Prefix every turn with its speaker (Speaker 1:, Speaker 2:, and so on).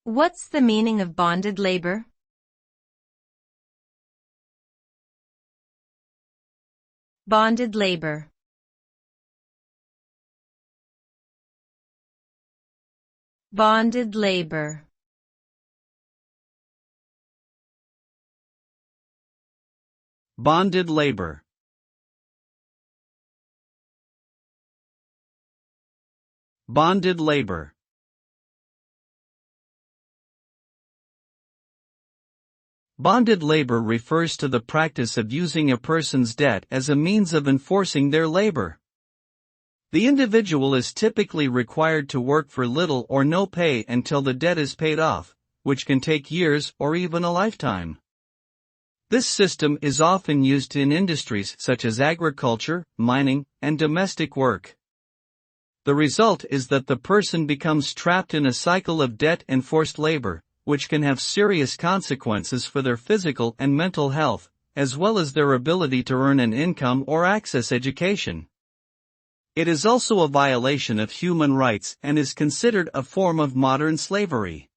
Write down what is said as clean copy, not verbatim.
Speaker 1: What's the meaning of bonded labor? Bonded labor. Bonded labor.
Speaker 2: Bonded labor. Bonded labor. Bonded labor refers to the practice of using a person's debt as a means of enforcing their labor. The individual is typically required to work for little or no pay until the debt is paid off, which can take years or even a lifetime. This system is often used in industries such as agriculture, mining, and domestic work. The result is that the person becomes trapped in a cycle of debt and forced labor, which can have serious consequences for their physical and mental health, as well as their ability to earn an income or access education. It is also a violation of human rights and is considered a form of modern slavery.